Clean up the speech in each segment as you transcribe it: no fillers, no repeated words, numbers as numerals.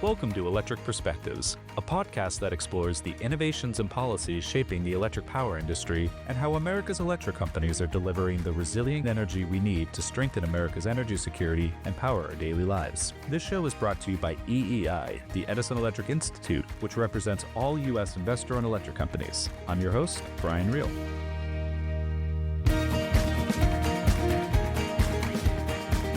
Welcome to Electric Perspectives, a podcast that explores the innovations and policies shaping the electric power industry and how America's electric companies are delivering the resilient energy we need to strengthen America's energy security and power our daily lives. This show is brought to you by EEI, the Edison Electric Institute, which represents all U.S. investor-owned electric companies. I'm your host, Brian Reel.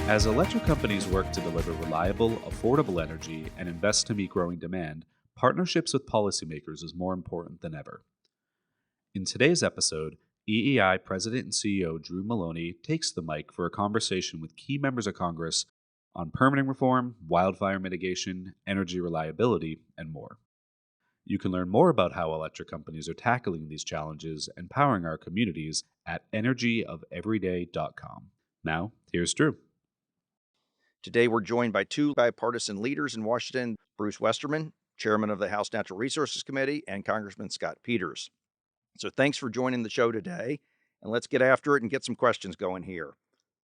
As electric companies work to deliver reliable, affordable energy and invest to meet growing demand, partnerships with policymakers is more important than ever. In today's episode, EEI President and CEO Drew Maloney takes the mic for a conversation with key members of Congress on permitting reform, wildfire mitigation, energy reliability, and more. You can learn more about how electric companies are tackling these challenges and powering our communities at energyofeveryday.com. Now, here's Drew. Today, we're joined by two bipartisan leaders in Washington, Bruce Westerman, chairman of the House Natural Resources Committee, and Congressman Scott Peters. So thanks for joining the show today, and let's get after it and get some questions going here.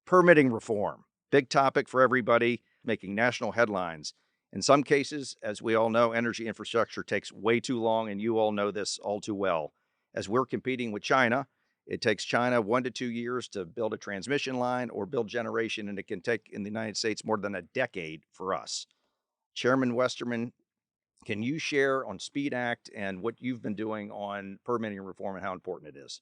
Permitting reform, big topic for everybody, making national headlines. In some cases, as we all know, energy infrastructure takes way too long, and you all know this all too well. As we're competing with China, it takes China 1 to 2 years to build a transmission line or build generation, and it can take in the United States more than a decade for us. Chairman Westerman, can you share on SPEED Act and what you've been doing on permitting reform and how important it is?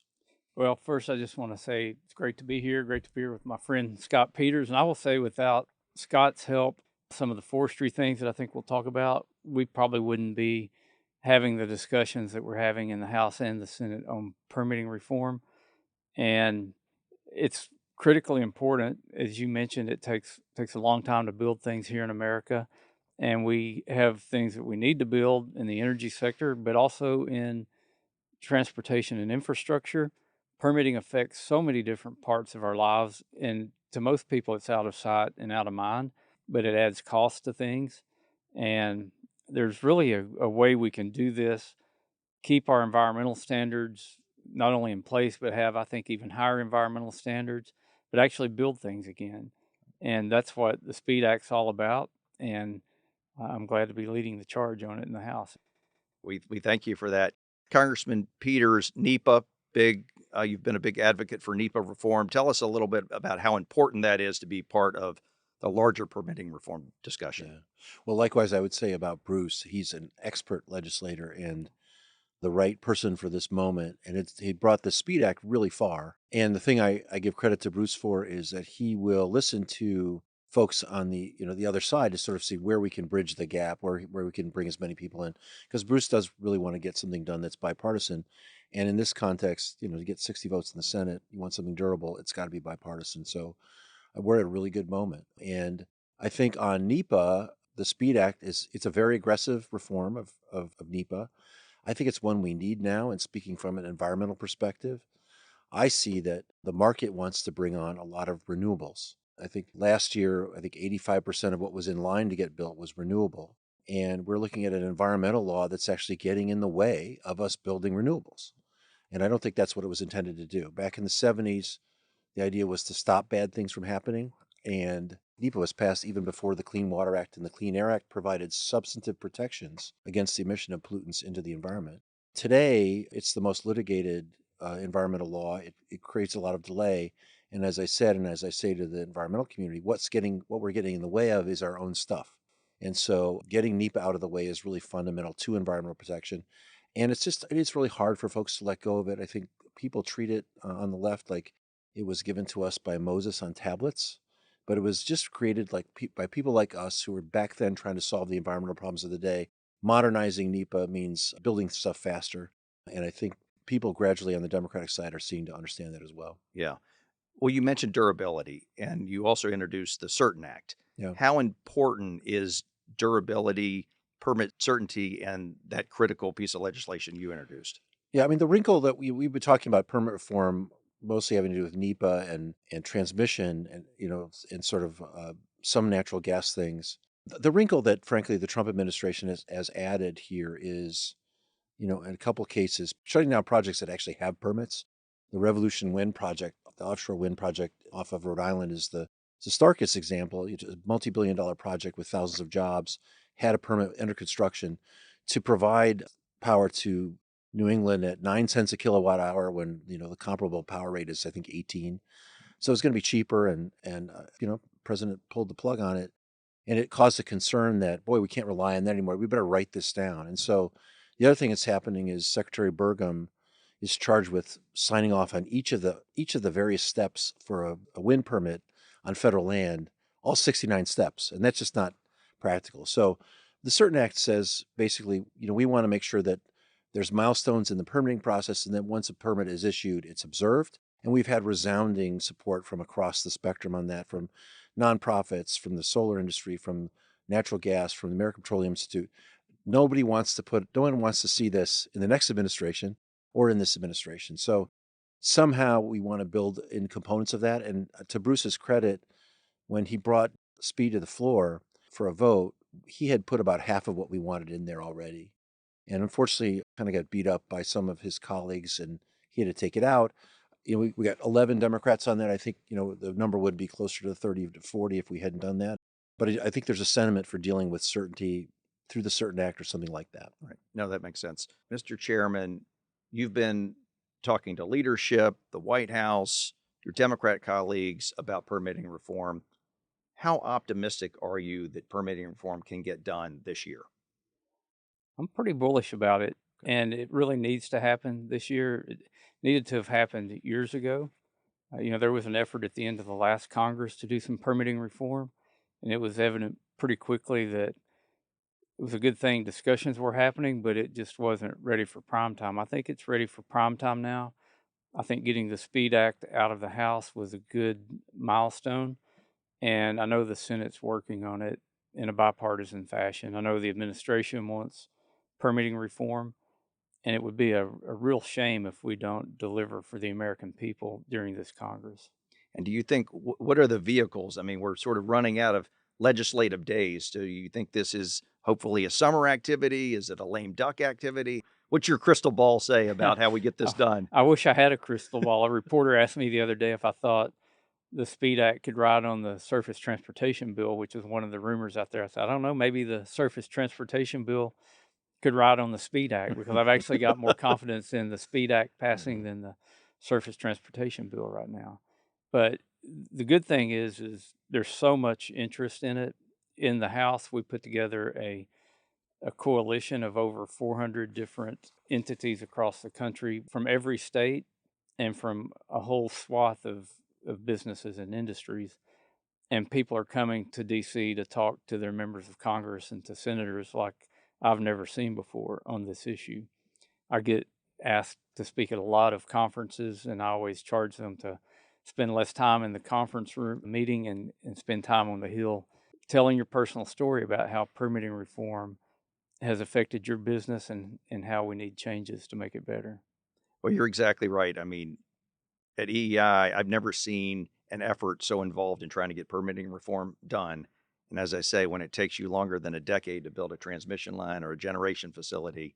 Well, first, I just want to say it's great to be here with my friend Scott Peters. And I will say without Scott's help, some of the forestry things that I think we'll talk about, we probably wouldn't be having the discussions that we're having in the House and the Senate on permitting reform. And it's critically important. As you mentioned, it takes a long time to build things here in America. And we have things that we need to build in the energy sector, but also in transportation and infrastructure. Permitting affects so many different parts of our lives. And to most people, it's out of sight and out of mind, but it adds cost to things. And there's really a way we can do this, keep our environmental standards not only in place, but have, I think, even higher environmental standards, but actually build things again. And that's what the SPEED Act's all about. And I'm glad to be leading the charge on it in the House. We thank you for that. Congressman Peters, NEPA, you've been a big advocate for NEPA reform. Tell us a little bit about how important that is to be part of the larger permitting reform discussion. Yeah. Well, likewise, I would say about Bruce, he's an expert legislator and the right person for this moment. And he brought the SPEED Act really far. And the thing I give credit to Bruce for is that he will listen to folks on the other side to sort of see where we can bridge the gap, where we can bring as many people in. Because Bruce does really want to get something done that's bipartisan. And in this context, to get 60 votes in the Senate, you want something durable, it's got to be bipartisan. So we're at a really good moment. And I think on NEPA, the SPEED Act it's a very aggressive reform of NEPA. I think it's one we need now. And speaking from an environmental perspective, I see that the market wants to bring on a lot of renewables. I think last year, 85% of what was in line to get built was renewable. And we're looking at an environmental law that's actually getting in the way of us building renewables. And I don't think that's what it was intended to do. Back in the 70s, the idea was to stop bad things from happening. And NEPA was passed even before the Clean Water Act, and the Clean Air Act provided substantive protections against the emission of pollutants into the environment. Today, it's the most litigated environmental law. It creates a lot of delay. And as I said, and as I say to the environmental community, what we're getting in the way of is our own stuff. And so getting NEPA out of the way is really fundamental to environmental protection. And it's really hard for folks to let go of it. I think people treat it on the left like it was given to us by Moses on tablets. But it was just created by people like us who were back then trying to solve the environmental problems of the day. Modernizing NEPA means building stuff faster. And I think people gradually on the Democratic side are seeing to understand that as well. Yeah. Well, you mentioned durability, and you also introduced the Certain Act. Yeah. How important is durability, permit certainty, and that critical piece of legislation you introduced? Yeah, the wrinkle that we've been talking about permit reform mostly having to do with NEPA and transmission and sort of some natural gas things. The wrinkle that, frankly, the Trump administration has added here is, in a couple cases, shutting down projects that actually have permits. The Revolution Wind project, the offshore wind project off of Rhode Island is the starkest example. It's a multi-billion-dollar project with thousands of jobs, had a permit under construction to provide power to New England at 9 cents a kilowatt hour when, the comparable power rate is, I think, 18. So it's going to be cheaper. And President pulled the plug on it. And it caused a concern that, boy, we can't rely on that anymore. We better write this down. And so the other thing that's happening is Secretary Burgum is charged with signing off on each of the various steps for a wind permit on federal land, all 69 steps. And that's just not practical. So the Certain Act says basically, we want to make sure that there's milestones in the permitting process, and that once a permit is issued, it's observed. And we've had resounding support from across the spectrum on that, from nonprofits, from the solar industry, from natural gas, from the American Petroleum Institute. No one wants to see this in the next administration or in this administration. So somehow we want to build in components of that. And to Bruce's credit, when he brought speed to the floor for a vote, he had put about half of what we wanted in there already. And unfortunately, kind of got beat up by some of his colleagues, and he had to take it out. We got 11 Democrats on that. I think, the number would be closer to 30 to 40 if we hadn't done that. But I think there's a sentiment for dealing with certainty through the Certain Act or something like that. Right. No, that makes sense. Mr. Chairman, you've been talking to leadership, the White House, your Democrat colleagues about permitting reform. How optimistic are you that permitting reform can get done this year? I'm pretty bullish about it, and it really needs to happen this year. It needed to have happened years ago. There was an effort at the end of the last Congress to do some permitting reform, and it was evident pretty quickly that it was a good thing discussions were happening, but it just wasn't ready for prime time. I think it's ready for prime time now. I think getting the SPEED Act out of the House was a good milestone, and I know the Senate's working on it in a bipartisan fashion. I know the administration wants permitting reform, and it would be a real shame if we don't deliver for the American people during this Congress. And do you think, what are the vehicles? I mean, we're sort of running out of legislative days. Do you think this is hopefully a summer activity? Is it a lame duck activity? What's your crystal ball say about how we get this done? I wish I had a crystal ball. A reporter asked me the other day if I thought the SPEED Act could ride on the surface transportation bill, which is one of the rumors out there. I said, I don't know, maybe the surface transportation bill could ride on the SPEED Act, because I've actually got more confidence in the SPEED Act passing than the surface transportation bill right now. But the good thing is there's so much interest in it. In the House, we put together a coalition of over 400 different entities across the country from every state and from a whole swath of businesses and industries. And people are coming to D.C. to talk to their members of Congress and to senators like I've never seen before on this issue. I get asked to speak at a lot of conferences, and I always charge them to spend less time in the conference room meeting and spend time on the Hill telling your personal story about how permitting reform has affected your business and how we need changes to make it better. Well, you're exactly right. I mean, at EEI, I've never seen an effort so involved in trying to get permitting reform done. And as I say, when it takes you longer than a decade to build a transmission line or a generation facility,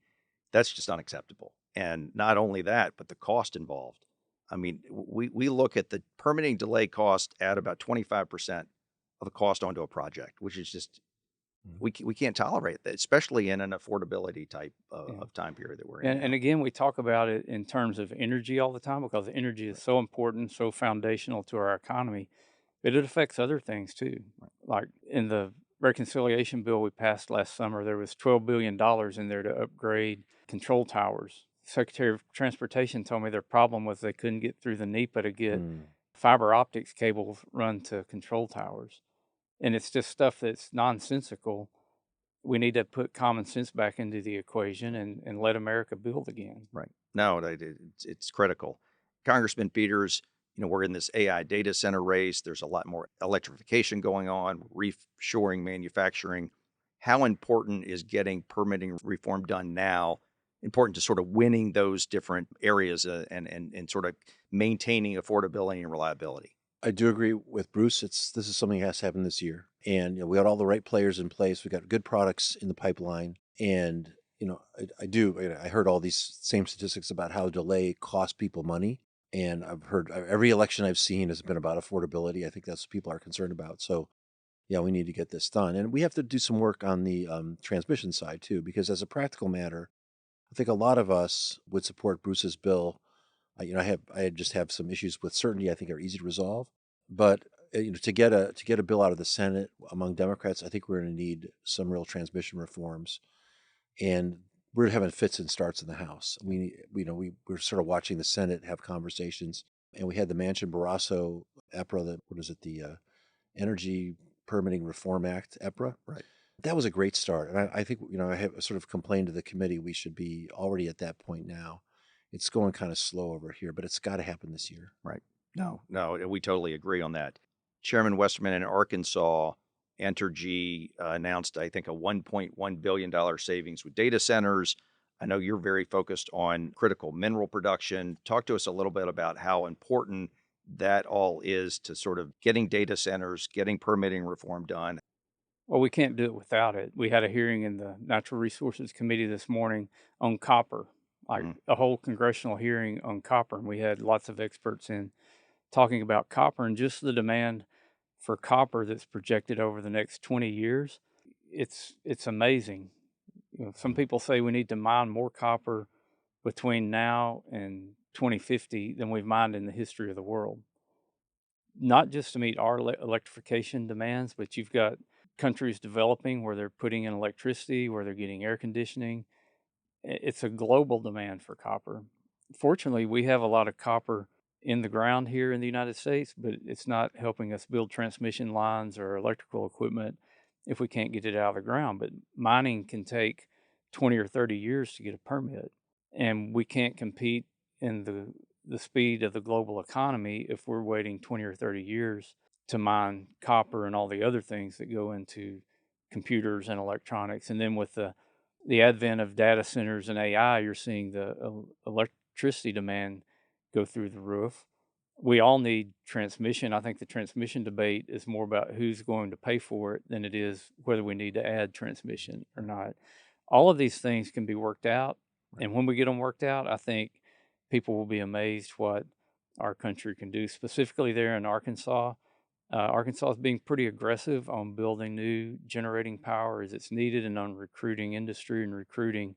that's just unacceptable. And not only that, but the cost involved. I mean, we look at the permitting delay cost at about 25% of the cost onto a project, which is just, we can't tolerate that, especially in an affordability type of time period that we're in. And again, we talk about it in terms of energy all the time, because energy is so important, so foundational to our economy, but it affects other things too. Like in the reconciliation bill we passed last summer, there was $12 billion in there to upgrade control towers. Secretary of Transportation told me their problem was they couldn't get through the NEPA to get fiber optics cables run to control towers. And it's just stuff that's nonsensical. We need to put common sense back into the equation and let America build again. Right. No, it's critical. Congressman Peters, we're in this AI data center race. There's a lot more electrification going on, reshoring manufacturing. How important is getting permitting reform done now? Important to sort of winning those different areas and sort of maintaining affordability and reliability. I do agree with Bruce. This is something that has to happen this year. And we got all the right players in place. We got good products in the pipeline. And, I heard all these same statistics about how delay costs people money. And I've heard every election I've seen has been about affordability. I think that's what people are concerned about. So yeah, we need to get this done. And we have to do some work on the transmission side too, because as a practical matter, I think a lot of us would support Bruce's bill. I just have some issues with certainty. I think are easy to resolve, but to get a bill out of the Senate among Democrats, I think we're going to need some real transmission reforms, and we're having fits and starts in the House. We're sort of watching the Senate have conversations, and we had the Manchin Barrasso EPRA, the Energy Permitting Reform Act, EPRA. Right. That was a great start. And I think, I have sort of complained to the committee, we should be already at that point now. It's going kind of slow over here, but it's got to happen this year. Right. No, we totally agree on that. Chairman Westerman in Arkansas, Entergy announced, I think, a $1.1 billion savings with data centers. I know you're very focused on critical mineral production. Talk to us a little bit about how important that all is to sort of getting data centers, getting permitting reform done. Well, we can't do it without it. We had a hearing in the Natural Resources Committee this morning on copper, like a whole congressional hearing on copper. And we had lots of experts in talking about copper and just the demand for copper that's projected over the next 20 years. It's amazing. Some people say we need to mine more copper between now and 2050 than we've mined in the history of the world. Not just to meet our electrification demands, but you've got countries developing where they're putting in electricity, where they're getting air conditioning. It's a global demand for copper. Fortunately, we have a lot of copper in the ground here in the United States, but it's not helping us build transmission lines or electrical equipment if we can't get it out of the ground. But mining can take 20 or 30 years to get a permit, and we can't compete in the speed of the global economy if we're waiting 20 or 30 years to mine copper and all the other things that go into computers and electronics. And then with the advent of data centers and AI, you're seeing the electricity demand go through the roof. We all need transmission. I think the transmission debate is more about who's going to pay for it than it is whether we need to add transmission or not. All of these things can be worked out. And when we get them worked out, I think people will be amazed what our country can do, specifically there in Arkansas. Arkansas is being pretty aggressive on building new generating power as it's needed and on recruiting industry and recruiting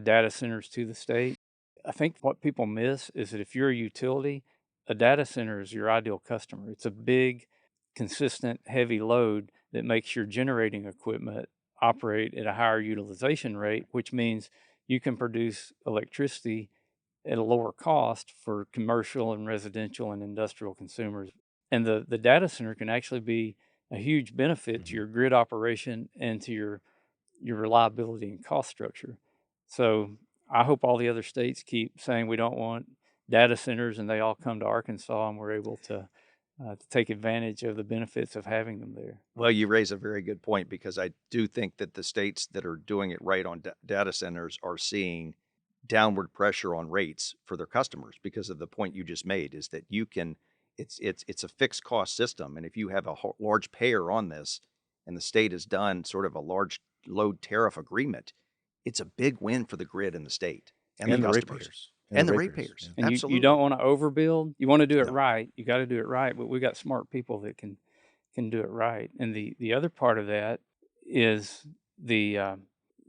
data centers to the state. I think what people miss is that if you're a utility, a data center is your ideal customer. It's a big, consistent, heavy load that makes your generating equipment operate at a higher utilization rate, which means you can produce electricity at a lower cost for commercial and residential and industrial consumers. And the data center can actually be a huge benefit to your grid operation and to your reliability and cost structure. So I hope all the other states keep saying we don't want data centers and they all come to Arkansas and we're able to take advantage of the benefits of having them there. Well, you raise a very good point, because I do think that the states that are doing it right on data centers are seeing downward pressure on rates for their customers, because of the point you just made, is that you can it's a fixed cost system, and if you have a large payer on this and the state has done sort of a large load tariff agreement, it's a big win for the grid in the state and the customers ratepayers. and the ratepayers. And Absolutely. you don't want to overbuild. You want to do it No. right. You got to do it right. But we got smart people that can do it right. And the other part of that is the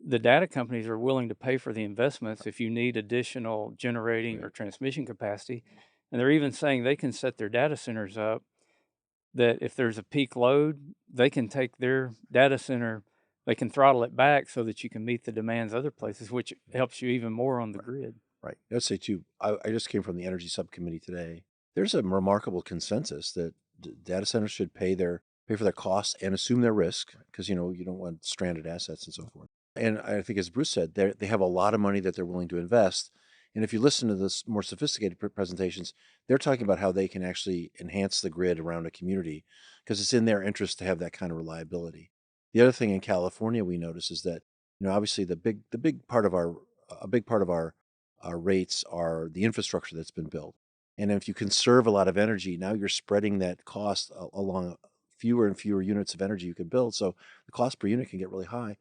data companies are willing to pay for the investments if you need additional generating or transmission capacity. And they're even saying they can set their data centers up that if there's a peak load, they can take their data center, they can throttle it back so that you can meet the demands other places, which helps you even more on the grid. Right. I'd say too, I just came from the energy subcommittee today. There's a remarkable consensus that data centers should pay for their costs and assume their risk, because you don't want stranded assets and so forth. And I think, as Bruce said, they have a lot of money that they're willing to invest. And if you listen to this more sophisticated presentations, they're talking about how they can actually enhance the grid around a community because it's in their interest to have that kind of reliability. The other thing in California we notice is that, obviously a big part of our rates are the infrastructure that's been built. And if you conserve a lot of energy, now you're spreading that cost along fewer and fewer units of energy you can build. So the cost per unit can get really high.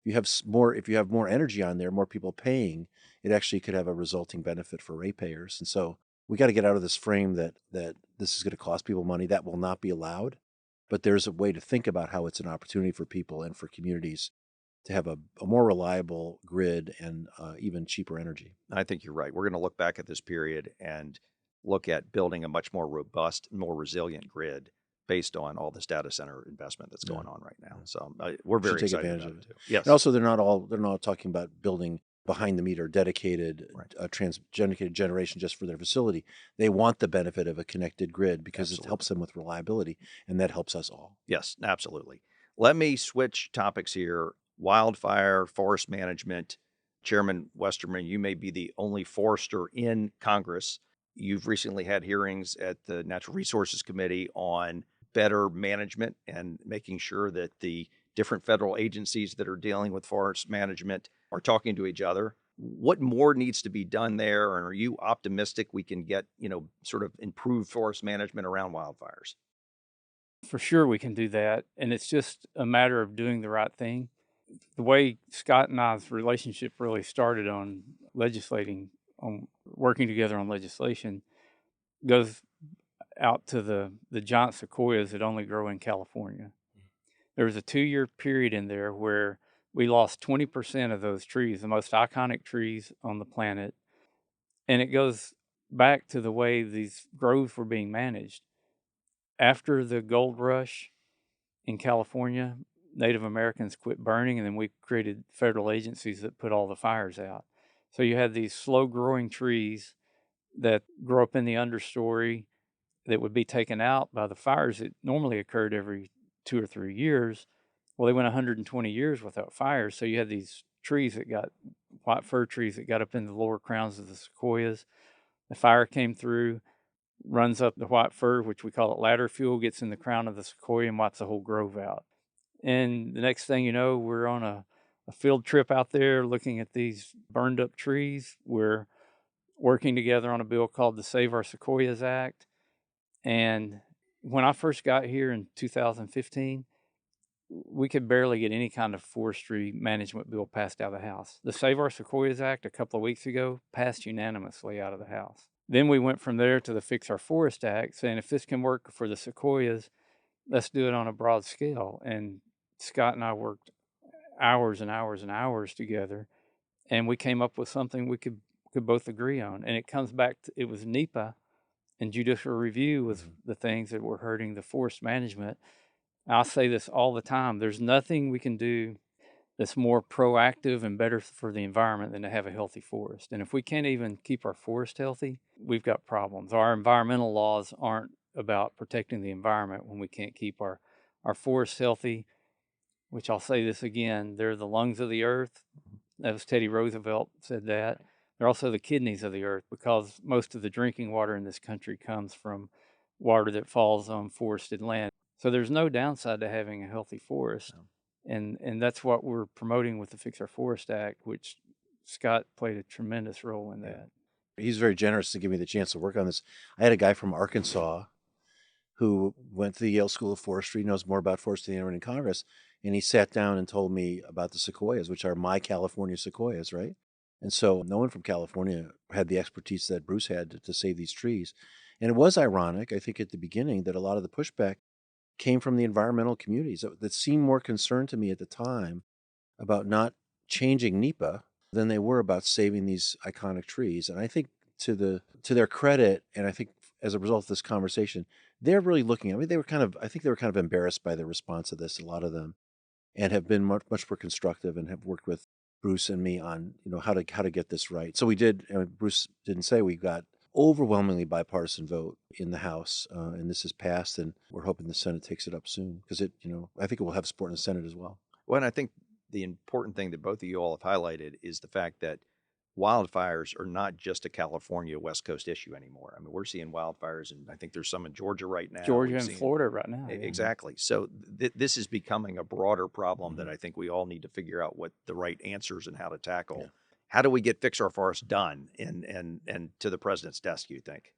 If you have more energy on there, more people paying, it actually could have a resulting benefit for ratepayers. And so we got to get out of this frame that this is going to cost people money. That will not be allowed. but there's a way to think about how it's an opportunity for people and for communities to have a more reliable grid and even cheaper energy. I think you're right. We're going to look back at this period and look at building a much more robust, more resilient grid based on all this data center investment that's going on right now. So we're very Should take excited advantage about of it it. too. Yes. And also, they're not talking about building behind the meter dedicated dedicated generation just for their facility. They want the benefit of a connected grid because it helps them with reliability, and that helps us all. Yes, absolutely. Let me switch topics here. Wildfire, forest management. Chairman Westerman, you may be the only forester in Congress. You've recently had hearings at the Natural Resources Committee on better management and making sure that the different federal agencies that are dealing with forest management are talking to each other. What more needs to be done there? And are you optimistic we can get, sort of improved forest management around wildfires? For sure, we can do that. And it's just a matter of doing the right thing. The way Scott and I's relationship really started on working together on legislation goes out to the giant sequoias that only grow in California. There was a 2-year period in there where we lost 20% of those trees, the most iconic trees on the planet. And it goes back to the way these groves were being managed. After the gold rush in California, Native Americans quit burning, and then we created federal agencies that put all the fires out. So you had these slow-growing trees that grow up in the understory that would be taken out by the fires that normally occurred every 2 or 3 years. Well, they went 120 years without fires, so you had these trees white fir trees that got up in the lower crowns of the sequoias. The fire came through, runs up the white fir, which we call it ladder fuel, gets in the crown of the sequoia and wipes the whole grove out. And the next thing you know, we're on a field trip out there looking at these burned up trees. We're working together on a bill called the Save Our Sequoias Act. And when I first got here in 2015, we could barely get any kind of forestry management bill passed out of the House. The Save Our Sequoias Act a couple of weeks ago passed unanimously out of the House. Then we went from there to the Fix Our Forest Act, saying if this can work for the sequoias, let's do it on a broad scale. And Scott and I worked hours and hours and hours together, and we came up with something we could both agree on. And it comes back to, it was NEPA and judicial review was the things that were hurting the forest management. I'll say this all the time. There's nothing we can do that's more proactive and better for the environment than to have a healthy forest. And if we can't even keep our forest healthy, we've got problems. Our environmental laws aren't about protecting the environment when we can't keep our forests healthy, which I'll say this again, they're the lungs of the earth. That was Teddy Roosevelt said that. They're also the kidneys of the earth because most of the drinking water in this country comes from water that falls on forested land. So there's no downside to having a healthy forest. And that's what we're promoting with the Fix Our Forest Act, which Scott played a tremendous role in that. He's very generous to give me the chance to work on this. I had a guy from Arkansas who went to the Yale School of Forestry, knows more about forestry than anyone in Congress, and he sat down and told me about the sequoias, which are my California sequoias, right? And so no one from California had the expertise that Bruce had to save these trees. And it was ironic, I think, at the beginning that a lot of the pushback came from the environmental communities that seemed more concerned to me at the time about not changing NEPA than they were about saving these iconic trees. And I think to their credit, and I think as a result of this conversation, they're really looking. I mean, I think they were kind of embarrassed by the response to this, a lot of them, and have been much more constructive and have worked with Bruce and me on how to get this right. So we did. Bruce didn't say we got overwhelmingly bipartisan vote in the House, and this is passed, and we're hoping the Senate takes it up soon because I think it will have support in the Senate as well. Well, and I think the important thing that both of you all have highlighted is the fact that wildfires are not just a California West Coast issue anymore. I mean, we're seeing wildfires, and I think there's some in Georgia right now. Georgia and Florida right now. Yeah. Exactly. So this is becoming a broader problem that I think we all need to figure out what the right answers and how to tackle. Yeah. How do we get Fix Our Forest done and to the president's desk, you think?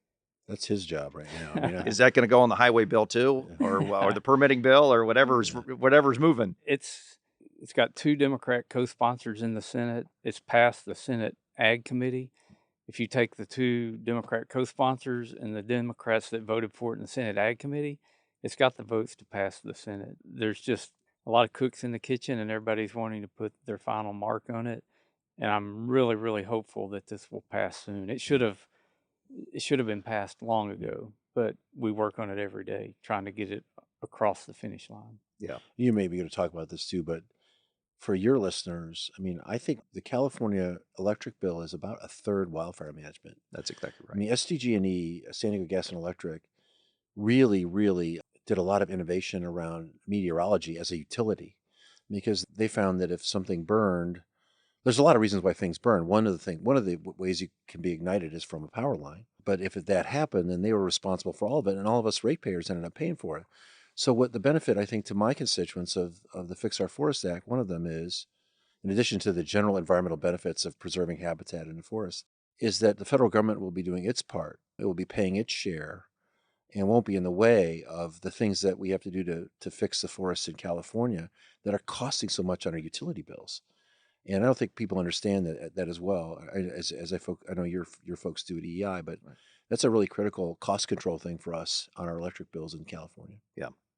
That's his job right now. Is that going to go on the highway bill too, or the permitting bill, or whatever's moving? It's got 2 Democrat co-sponsors in the Senate. It's passed the Senate Ag Committee. If you take the 2 Democrat co-sponsors and the Democrats that voted for it in the Senate Ag Committee, it's got the votes to pass the Senate. There's just a lot of cooks in the kitchen, and everybody's wanting to put their final mark on it. And I'm really, really hopeful that this will pass soon. It should have been passed long ago, but we work on it every day, trying to get it across the finish line. Yeah. You may be going to talk about this too, but for your listeners, I mean, I think the California electric bill is about a third wildfire management. That's exactly I right. mean, SDG&E, San Diego Gas and Electric, really did a lot of innovation around meteorology as a utility, because they found that if something burned, there's a lot of reasons why things burn. One of the ways you can be ignited is from a power line. But if that happened, then they were responsible for all of it, and all of us ratepayers ended up paying for it. So what the benefit, I think, to my constituents of the Fix Our Forest Act, one of them is, in addition to the general environmental benefits of preserving habitat in the forest, is that the federal government will be doing its part. It will be paying its share and won't be in the way of the things that we have to do to fix the forests in California that are costing so much on our utility bills. And I don't think people understand that as well. I know your folks do at EEI, but Right. that's a really critical cost control thing for us on our electric bills in California.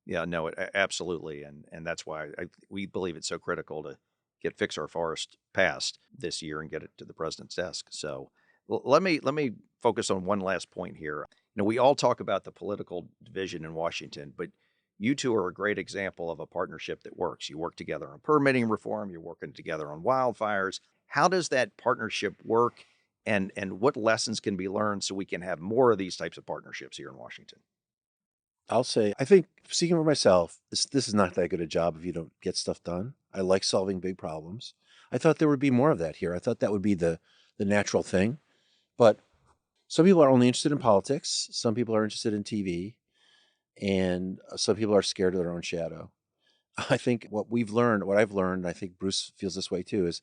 Yeah, no, absolutely, and that's why we believe it's so critical to get Fix Our Forest passed this year and get it to the president's desk. So let me focus on one last point here. You know, we all talk about the political division in Washington, but you two are a great example of a partnership that works. You work together on permitting reform. You're working together on wildfires. How does that partnership work, and what lessons can be learned so we can have more of these types of partnerships here in Washington? I'll say, I think, speaking for myself, this is not that good a job if you don't get stuff done. I like solving big problems. I thought there would be more of that here. I thought that would be the natural thing. But some people are only interested in politics. Some people are interested in TV. And some people are scared of their own shadow. I think what I've learned, and I think Bruce feels this way too, is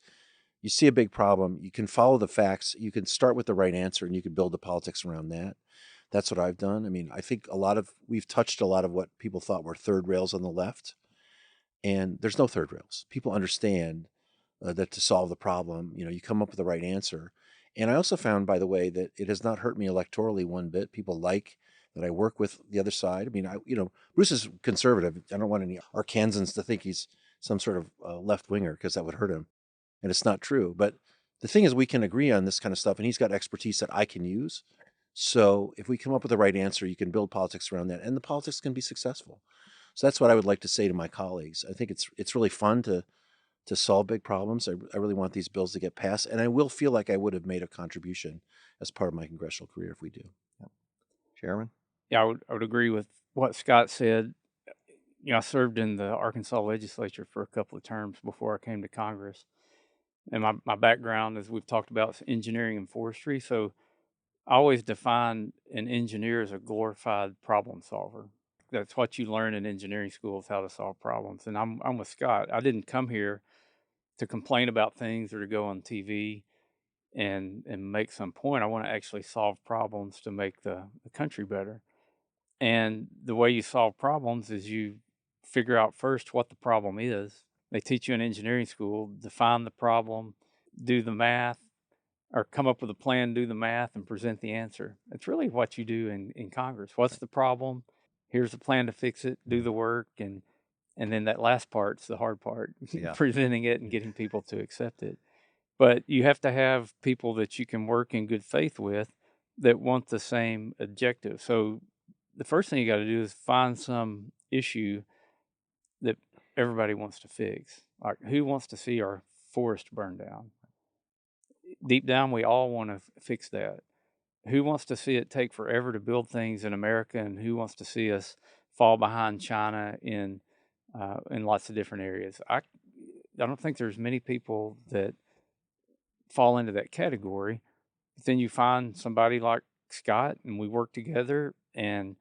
you see a big problem, you can follow the facts, you can start with the right answer, and you can build the politics around that. That's what I've done. I mean, I think we've touched a lot of what people thought were third rails on the left, and there's no third rails. People understand that to solve the problem, you come up with the right answer. And I also found, by the way, that it has not hurt me electorally one bit. People like that I work with the other side. I mean, Bruce is conservative. I don't want any Arkansans to think he's some sort of left winger, because that would hurt him. And it's not true. But the thing is, we can agree on this kind of stuff, and he's got expertise that I can use. So if we come up with the right answer, you can build politics around that, and the politics can be successful. So that's what I would like to say to my colleagues. I think it's really fun to solve big problems. I really want these bills to get passed, and I will feel like I would have made a contribution as part of my congressional career if we do. Yep. Chairman? Yeah, I would agree with what Scott said. You know, I served in the Arkansas legislature for a couple of terms before I came to Congress. And my background, as we've talked about, is engineering and forestry. So I always define an engineer as a glorified problem solver. That's what you learn in engineering school, is how to solve problems. And I'm with Scott. I didn't come here to complain about things or to go on TV and make some point. I want to actually solve problems to make the country better. And the way you solve problems is you figure out first what the problem is. They teach you in engineering school, define the problem, do the math, or come up with a plan, do the math, and present the answer. It's really what you do in Congress. What's the problem? Here's a plan to fix it, do the work, and then that last part's the hard part, Yeah. presenting it and getting people to accept it. But you have to have people that you can work in good faith with that want the same objective. So the first thing you got to do is find some issue that everybody wants to fix. Like, who wants to see our forest burn down? Deep down, we all want to fix that. Who wants to see it take forever to build things in America, and who wants to see us fall behind China in lots of different areas? I don't think there's many people that fall into that category. But then you find somebody like Scott, and we work together. And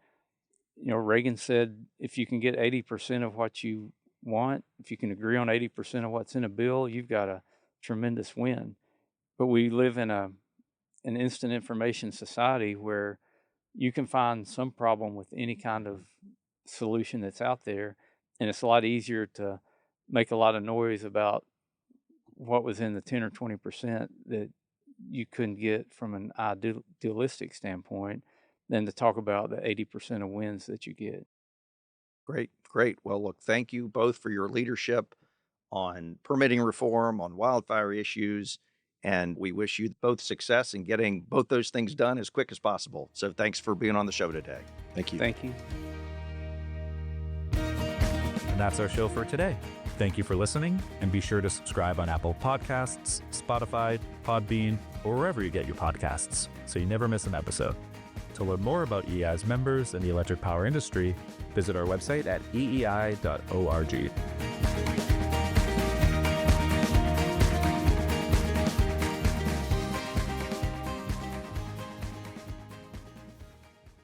Reagan said, if you can get 80% of what you want, if you can agree on 80% of what's in a bill, you've got a tremendous win. But we live in an instant information society where you can find some problem with any kind of solution that's out there, and it's a lot easier to make a lot of noise about what was in the 10 or 20% that you couldn't get from an idealistic standpoint than to talk about the 80% of wins that you get. Great, great. Well, look, thank you both for your leadership on permitting reform, on wildfire issues, and we wish you both success in getting both those things done as quick as possible. So thanks for being on the show today. Thank you. Thank you. And that's our show for today. Thank you for listening, and be sure to subscribe on Apple Podcasts, Spotify, Podbean, or wherever you get your podcasts, so you never miss an episode. To learn more about EEI's members and the electric power industry, visit our website at eei.org.